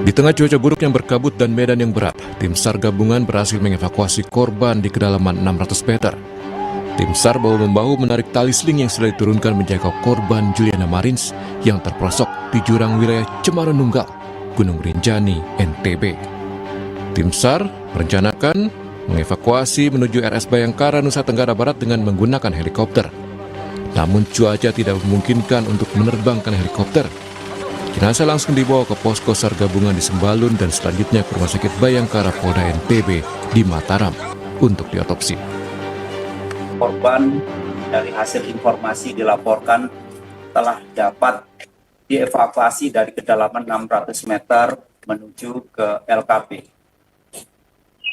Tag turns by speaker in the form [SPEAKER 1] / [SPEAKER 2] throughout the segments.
[SPEAKER 1] Di tengah cuaca buruk yang berkabut dan medan yang berat, tim SAR gabungan berhasil mengevakuasi korban di kedalaman 600 meter. Tim SAR bahu-membahu menarik tali seling yang sudah diturunkan menjangkau korban Juliana Marins yang terperosok di jurang wilayah Cemara Nunggal, Gunung Rinjani, NTB. Tim SAR merencanakan mengevakuasi menuju RS Bayangkara, Nusa Tenggara Barat dengan menggunakan helikopter. Namun cuaca tidak memungkinkan untuk menerbangkan helikopter. Jenazah langsung dibawa ke posko SAR gabungan di Sembalun dan selanjutnya ke Rumah Sakit Bayangkara Polda NTB di Mataram untuk diotopsi.
[SPEAKER 2] Korban dari hasil informasi dilaporkan telah dapat dievakuasi dari kedalaman 600 meter menuju ke LKP.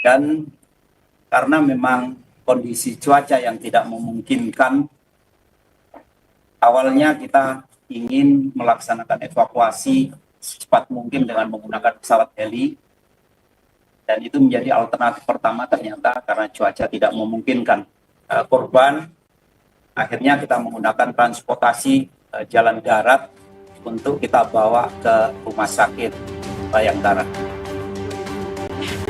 [SPEAKER 2] Dan karena memang kondisi cuaca yang tidak memungkinkan, awalnya kita ingin melaksanakan evakuasi secepat mungkin dengan menggunakan pesawat heli, dan itu menjadi alternatif pertama. Ternyata karena cuaca tidak memungkinkan korban, akhirnya kita menggunakan transportasi jalan darat untuk kita bawa ke Rumah Sakit Bayangkara.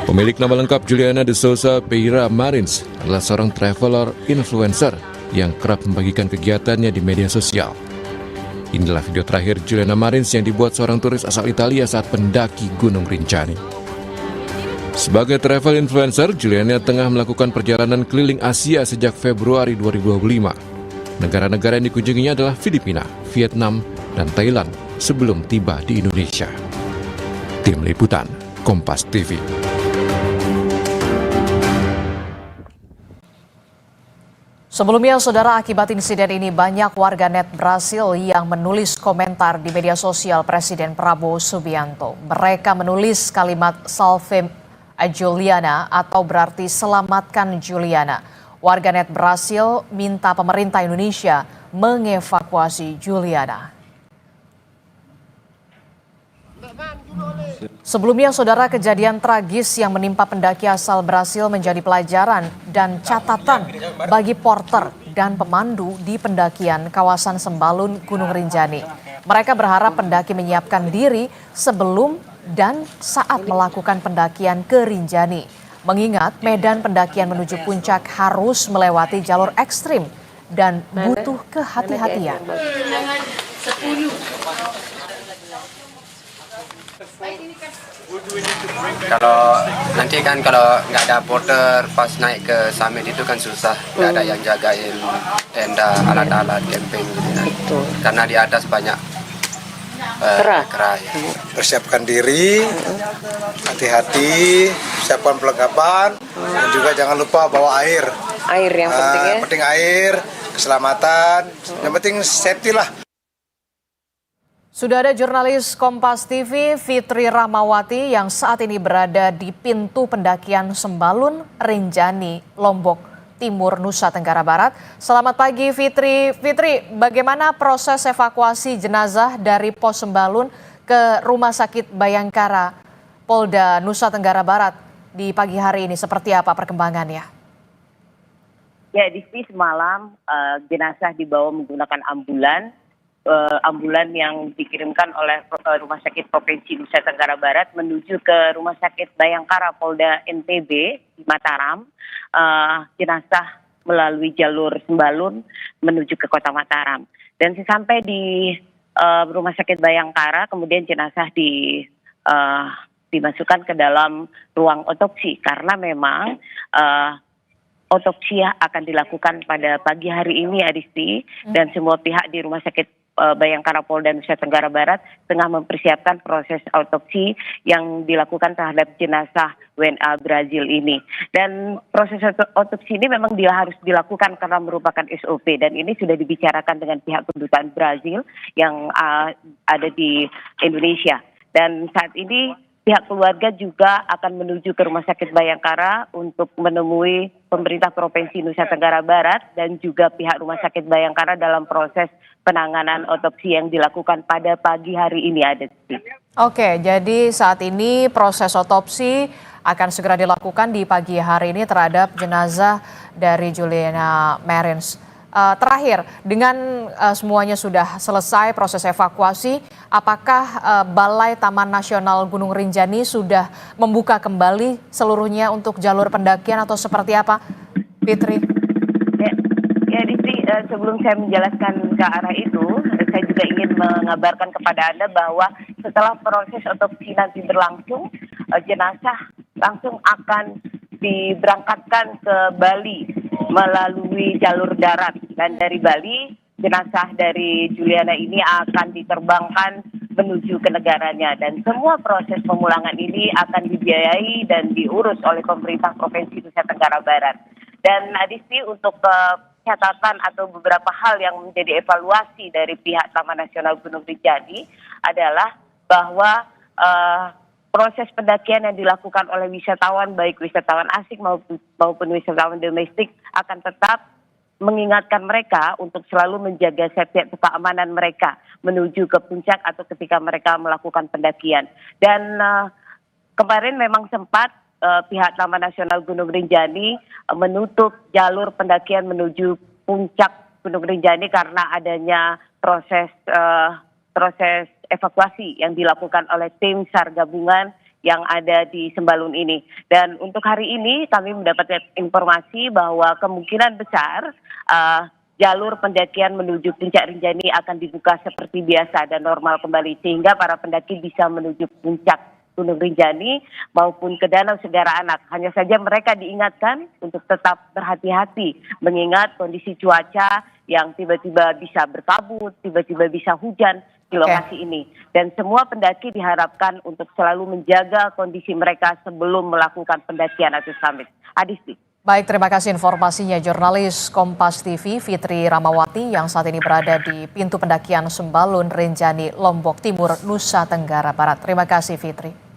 [SPEAKER 1] Pemilik nama lengkap Juliana de Souza Pereira Marins adalah seorang traveler influencer yang kerap membagikan kegiatannya di media sosial. Inilah video terakhir Juliana Marins yang dibuat seorang turis asal Italia saat mendaki Gunung Rinjani. Sebagai travel influencer, Juliana tengah melakukan perjalanan keliling Asia sejak Februari 2025. Negara-negara yang dikunjunginya adalah Filipina, Vietnam, dan Thailand sebelum tiba di Indonesia. Tim Liputan, Kompas TV.
[SPEAKER 3] Sebelumnya, saudara, akibat insiden ini banyak warganet Brasil yang menulis komentar di media sosial Presiden Prabowo Subianto. Mereka menulis kalimat "Salve Juliana" atau berarti "selamatkan Juliana". Warganet Brasil minta pemerintah Indonesia mengevakuasi Juliana. Sebelumnya, saudara, kejadian tragis yang menimpa pendaki asal Brasil menjadi pelajaran dan catatan bagi porter dan pemandu di pendakian kawasan Sembalun, Gunung Rinjani. Mereka berharap pendaki menyiapkan diri sebelum dan saat melakukan pendakian ke Rinjani, mengingat medan pendakian menuju puncak harus melewati jalur ekstrim dan butuh kehati-hatian.
[SPEAKER 4] Kalau nggak ada porter pas naik ke summit itu kan susah, nggak ada yang jagain tenda, alat-alat camping gitu kan. Karena di atas banyak kera. Ya.
[SPEAKER 5] Persiapkan diri, hati-hati, siapkan perlengkapan, dan juga jangan lupa bawa air.
[SPEAKER 6] Air yang penting ya.
[SPEAKER 5] Penting air, keselamatan, yang penting safety lah.
[SPEAKER 3] Sudah ada jurnalis Kompas TV Fitri Rahmawati yang saat ini berada di pintu pendakian Sembalun, Rinjani, Lombok Timur, Nusa Tenggara Barat. Selamat pagi Fitri. Fitri, bagaimana proses evakuasi jenazah dari pos Sembalun ke Rumah Sakit Bayangkara, Polda Nusa Tenggara Barat di pagi hari ini? Seperti apa perkembangannya?
[SPEAKER 6] Ya, di semalam jenazah dibawa menggunakan ambulan yang dikirimkan oleh Rumah Sakit Provinsi Nusa Tenggara Barat menuju ke Rumah Sakit Bayangkara Polda NTB di Mataram. Jenazah melalui jalur Sembalun menuju ke kota Mataram. Dan sesampai di Rumah Sakit Bayangkara, kemudian jenazah dimasukkan ke dalam ruang otopsi karena memang otopsi akan dilakukan pada pagi hari ini, Adisti, dan semua pihak di Rumah Sakit Bayangkara Polda Nusa Tenggara Barat tengah mempersiapkan proses autopsi yang dilakukan terhadap jenazah WNA Brazil ini. Dan proses autopsi ini memang harus dilakukan karena merupakan SOP, dan ini sudah dibicarakan dengan pihak kedutaan Brazil yang ada di Indonesia. Dan saat ini pihak keluarga juga akan menuju ke Rumah Sakit Bayangkara untuk menemui pemerintah Provinsi Nusa Tenggara Barat dan juga pihak Rumah Sakit Bayangkara dalam proses penanganan otopsi yang dilakukan pada pagi hari ini.
[SPEAKER 3] Oke, jadi saat ini proses otopsi akan segera dilakukan di pagi hari ini terhadap jenazah dari Juliana Marins. Terakhir, dengan semuanya sudah selesai proses evakuasi, apakah Balai Taman Nasional Gunung Rinjani sudah membuka kembali seluruhnya untuk jalur pendakian atau seperti apa, Fitri?
[SPEAKER 6] Ya, Distri, sebelum saya menjelaskan ke arah itu, saya juga ingin mengabarkan kepada Anda bahwa setelah proses otopsi nanti berlangsung, jenazah langsung akan diberangkatkan ke Bali melalui jalur darat, dan dari Bali jenazah dari Juliana ini akan diterbangkan menuju ke negaranya, dan semua proses pemulangan ini akan dibiayai dan diurus oleh pemerintah Provinsi Nusa Tenggara Barat. Dan Adisti, untuk catatan atau beberapa hal yang menjadi evaluasi dari pihak Taman Nasional Gunung Rinjani adalah bahwa proses pendakian yang dilakukan oleh wisatawan, baik wisatawan asing maupun wisatawan domestik, akan tetap mengingatkan mereka untuk selalu menjaga safety atau keamanan mereka menuju ke puncak atau ketika mereka melakukan pendakian. Dan kemarin memang sempat pihak Taman Nasional Gunung Rinjani menutup jalur pendakian menuju puncak Gunung Rinjani karena adanya proses evakuasi yang dilakukan oleh tim SAR gabungan yang ada di Sembalun ini. Dan untuk hari ini kami mendapatkan informasi bahwa kemungkinan besar jalur pendakian menuju puncak Rinjani akan dibuka seperti biasa dan normal kembali, sehingga para pendaki bisa menuju puncak Gunung Rinjani maupun ke Danau Segara Anak. Hanya saja mereka diingatkan untuk tetap berhati-hati mengingat kondisi cuaca yang tiba-tiba bisa berkabut, tiba-tiba bisa hujan di lokasi ini. Dan semua pendaki diharapkan untuk selalu menjaga kondisi mereka sebelum melakukan pendakian atau summit. Adisti.
[SPEAKER 3] Baik, terima kasih informasinya jurnalis Kompas TV Fitri Ramawati yang saat ini berada di pintu pendakian Sembalun Rinjani, Lombok Timur, Nusa Tenggara Barat. Terima kasih Fitri.